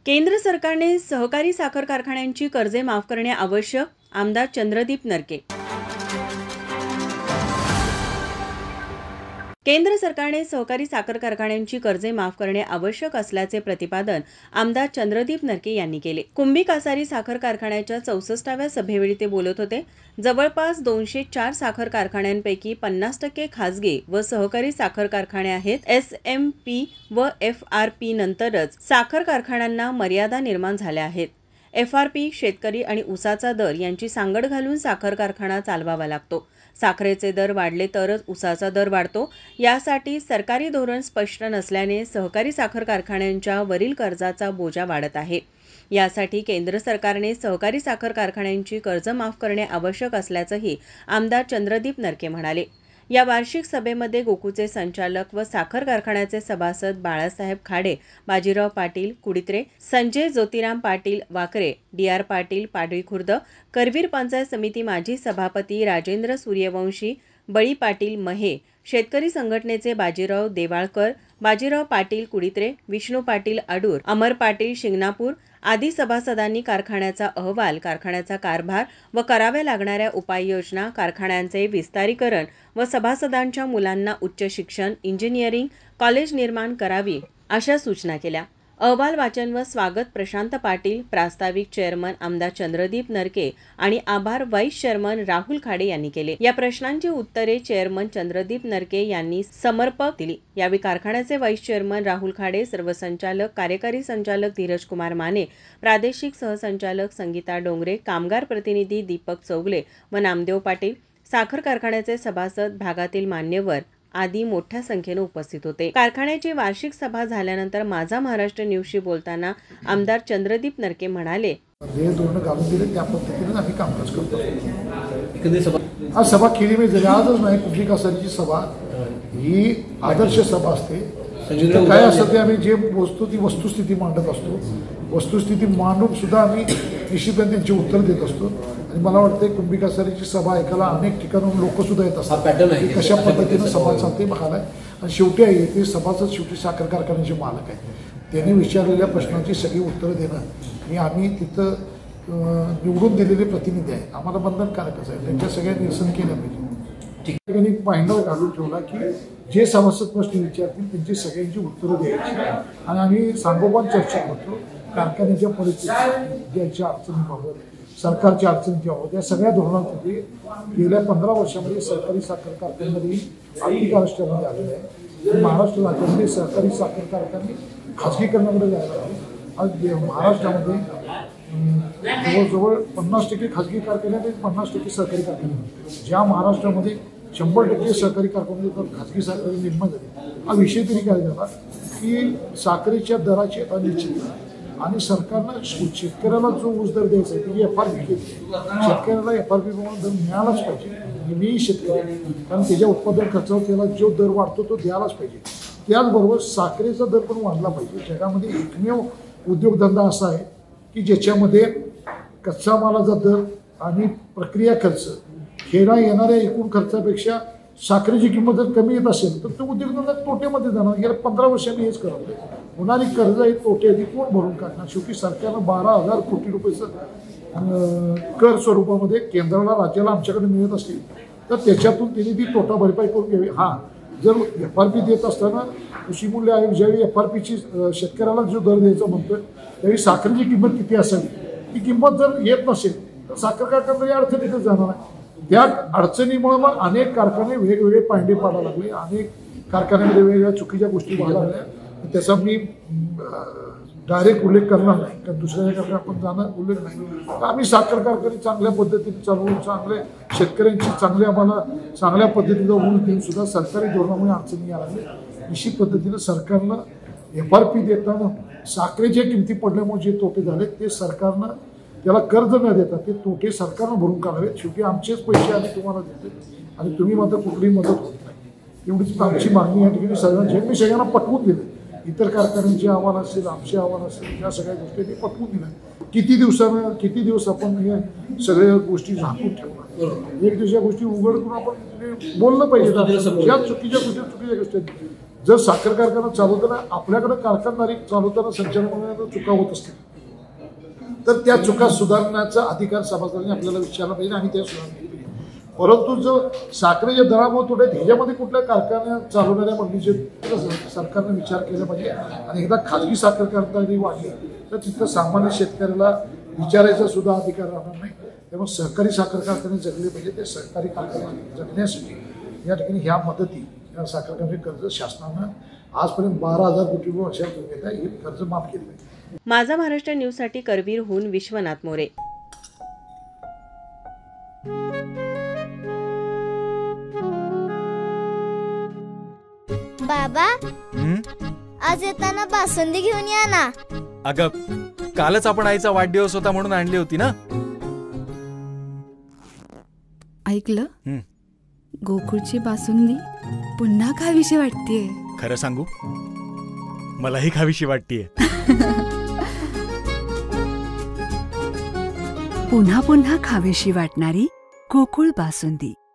केंद्र सरकारने सहकारी साखर कारखान्यांची कर्जे माफ करणे आवश्यक, आमदार चंद्रदीप नरके. केंद्र सरकारने सहकारी साखर कारखान्यांची कर्जे माफ करणे आवश्यक असल्याचे प्रतिपादन आमदार चंद्रदीप नरके यांनी केले. कुंभी कासारी साखर कारखान्याच्या 64व्या सभेवेळी ते बोलत होते. जवळपास 204 साखर कारखान्यांपैकी 50% खासगी व सहकारी साखर कारखाने आहेत. SMP व FRP नंतरच साखर कारखान्यांना मर्यादा निर्माण झाल्या आहेत. FRP शेतकरी आणि ऊसाचा दर यांची सांगड घालून साखर कारखाना चालवावा लागतो. साखरेचे दर वाढले तरच ऊसाचा दर वाढतो. यासाठी सरकारी धोरण स्पष्ट नसल्याने सहकारी साखर कारखान्यांच्या वरील कर्जाचा बोजा वाढत आहे. यासाठी केंद्र सरकारने सहकारी साखर कारखान्यांची कर्ज माफ करणे आवश्यक असल्याचंही आमदार चंद्रदीप नरके म्हणाले. या वार्षिक सभेमध्ये गोकुळचे संचालक व साखर कारखान्याचे सभासद बाळासाहेब खाडे, बाजीराव पाटील कुडित्रे, संजय ज्योतिराम पाटील वाकरे, DR पाटील पाडळी खुर्द, करवीर पंचायत समिती माजी सभापती राजेंद्र सूर्यवंशी, बळी पाटील महे, शेतकरी संघटनेचे बाजीराव देवाळकर, बाजीराव पाटील कुडित्रे, विष्णू पाटील अडूर, अमर पाटील शिंगणापूर आदी सभासदांनी कारखान्याचा अहवाल, कारखान्याचा कारभार व कराव्या लागणाऱ्या उपाययोजना, कारखान्यांचे विस्तारीकरण व सभासदांच्या मुलांना उच्च शिक्षण, इंजिनिअरिंग कॉलेज निर्माण करावी अशा सूचना केल्या. अहवाल वाचन व स्वागत प्रशांत पाटील, प्रास्ताविक चेअरमन आमदार चंद्रदीप नरके आणि आभार व्हाईस चेअरमन राहुल खाडे यांनी केले. या प्रश्नांची उत्तरे चेअरमन चंद्रदीप नरके यांनी समर्पक दिली. यावेळी कारखान्याचे व्हाईस चेअरमन राहुल खाडे, सर्व संचालक, कार्यकारी संचालक धीरज कुमार माने, प्रादेशिक सहसंचालक संगीता डोंगरे, कामगार प्रतिनिधी दीपक चौगले व नामदेव पाटील, साखर कारखान्याचे सभासद, भागातील मान्यवर आदी मोठ्या संख्येने उपस्थित होते. कारखान्याची वार्षिक सभा झाल्यानंतर माझा महाराष्ट्र न्यूजशी बोलताना आमदार चंद्रदीप नरके म्हणाले, धोरण घालून दिले त्या पद्धतीने आम्ही कामकाज करतो. आज सभा केली मी जरी आजच नाही, कुंभी कासारीची सभा ही आदर्श सभा असते. काय असतं ते आम्ही जे बोलतो ती वस्तुस्थिती मांडत असतो. वस्तुस्थिती मांडून सुद्धा आम्ही निश्चितपणे त्यांची उत्तर देत असतो. आणि मला वाटतं कुंभी कासारीची सभा ऐकायला अनेक ठिकाणून लोक सुद्धा येत असतात. कशा पद्धतीनं सभा चालते बघायला. आणि शेवटी आहे ते सभाच शेवटी साखर कारखान्याचे मालक आहे. त्यांनी विचारलेल्या प्रश्नांची सगळी उत्तरं देणं हे आम्ही तिथं निवडून दिलेले प्रतिनिधी आहे. आम्हाला बंधनकारकच आहे. त्यांच्या सगळ्या निरसन केलं पाहिजे. ठिकाणी पायंडा घालून ठेवला की जे सभासद प्रश्न विचारतील त्यांची सगळ्यांची उत्तरं द्यायची. आणि आम्ही सांगोपान चर्चा करतो. कारखान्याच्या परिस्थिती, ज्याच्या अडचणीबाबत, सरकारच्या अडचणीच्या बाबत, या सगळ्या धोरणांसाठी गेल्या 15 वर्षामध्ये सहकारी साखर कारखान्यांमध्ये आर्थिक आराष्ट्रामध्ये आलेलं आहे. महाराष्ट्र राज्यामध्ये सहकारी साखर कारखाने खाजगीकरणाकडे जायला आहे. आज महाराष्ट्रामध्ये जवळजवळ 50% खाजगी कारखाने आणि 50% सहकारी कारखाने. ज्या महाराष्ट्रामध्ये 100% सहकारी कारखाने खाजगी सहकारी निर्माण झाले, हा विषय तरी काय झाला की साखरेच्या दराची अनिश्चितता. आणि सरकारनं शेतकऱ्याला जो ऊस दर द्यायचा आहे ती FRP केली. शेतकऱ्याला FRP प्रमाणे दर मिळालाच पाहिजे. मी शेतकरी, कारण त्याच्या उत्पादन खर्चावर त्याला जो दर वाढतो तो द्यायलाच पाहिजे. त्याचबरोबर साखरेचा दर पण वाढला पाहिजे. जगामध्ये एकमेव उद्योगधंदा असा आहे की ज्याच्यामध्ये कच्चा मालाचा दर आणि प्रक्रिया खर्च खेळा येणाऱ्या एकूण खर्चापेक्षा साखरेची किंमत जर कमी येत असेल तर तो उद्योगधंदा तोट्यामध्ये जाणार. गेल्या 15 वर्षांनी हेच करत होणारी कर्ज ही तोट्याची कोण भरून काढणार. शेवटी सरकारनं 12,000 कोटी रुपयेचं कर स्वरूपामध्ये केंद्राला राज्याला आमच्याकडे मिळत असतील तर त्याच्यातून त्यांनी ती तोटा भरपाई करून घ्यावी. हां, जर FRP देत असताना कृषी मूल्य आयोग ज्यावेळी FRPची शेतकऱ्याला जो दर द्यायचा म्हणतोय त्यावेळी साखरेची किंमत किती असावी, ती किंमत जर येत नसेल तर साखर कारखाना या अडचणीतच जाणार आहे. त्या अडचणीमुळे मग अनेक कारखाने वेगवेगळे पायंडे पाडायला लागले. अनेक कारखान्यामध्ये वेगवेगळ्या चुकीच्या गोष्टी व्हायला लागल्या. त्याचा मी डायरेक्ट उल्लेख करणार नाही, कारण दुसऱ्या कारखान्यात आपण जाणं उल्लेख नाही. आम्ही साखर कारखाने चांगल्या पद्धतीने चालवून चांगले शेतकऱ्यांची चांगल्या पद्धतीचा ऊस देऊन सुद्धा सरकारी धोरणामुळे अडचणी यायला लागले. निश्चित पद्धतीनं सरकारनं FRP देताना साखरेच्या किमती पडल्यामुळे जे तोटे झाले ते सरकारनं त्याला कर्ज न देता ते तोटे सरकारनं भरून काढावेत. शेवटी आमचेच पैसे आम्ही तुम्हाला देतो आणि तुम्ही मात्र कुठलीही मदत होत नाही. एवढीच आमची मागणी या ठिकाणी मी सगळ्यांना पटवून दिलं. इतर कारखान्यांचे अहवाल असेल, आमचे अहवाल असेल, या सगळ्या गोष्टी ते पटवून दिल्या. किती दिवस आपण हे सगळ्या गोष्टी झाकून ठेवणार. एक दिवस या गोष्टी उघड करून आपण बोललं पाहिजे. ज्या चुकीच्या गोष्टी आहेत जर साखर कारखाना चालवताना आपल्याकडे कारखानदारी चालवताना संचालक मंडळाला चुका होत असतील तर त्या चुका सुधारण्याचा अधिकार सभासदांनी आपल्याला विचारला पाहिजे आणि त्या सुधारल्या पाहिजे. परंतु जर साखरेच्या दरामुळे थोडे ह्याच्यामध्ये कुठल्या कारखान्या चालवणाऱ्या मंडळीचे सरकारने विचार केला पाहिजे आणि एकदा खाजगी साखर कारखानदारी वाढली तर तिथं सामान्य शेतकऱ्याला विचारायचा सुद्धा अधिकार राहणार नाही. त्यामुळे सहकारी साखर कारखाने जगले पाहिजे. ते सहकारी कारखाने जगण्यासाठी या ठिकाणी ह्या मदती या साखर कारखाने कर्ज शासनानं आजपर्यंत 12,000 कोटी रुपये वर्षातून घेत आहे. हे कर्ज माफ केलं पाहिजे. माझा महाराष्ट्र न्यूजसाठी करवीरहून विश्वनाथ मोरे. बाबा आज येताना बासुंदी घेऊन या ना. अगं कालच आपण आईचा वाढदिवस होता म्हणून आणली होती ना. ऐकलं, गोकुळची बासुंदी पुन्हा खावीशी वाटतेय. खरं सांगू, मलाही खावीशी वाटतेय. पुन्हा पुन्हा खावीशी वाटणारी गोकुळ बासुंदी.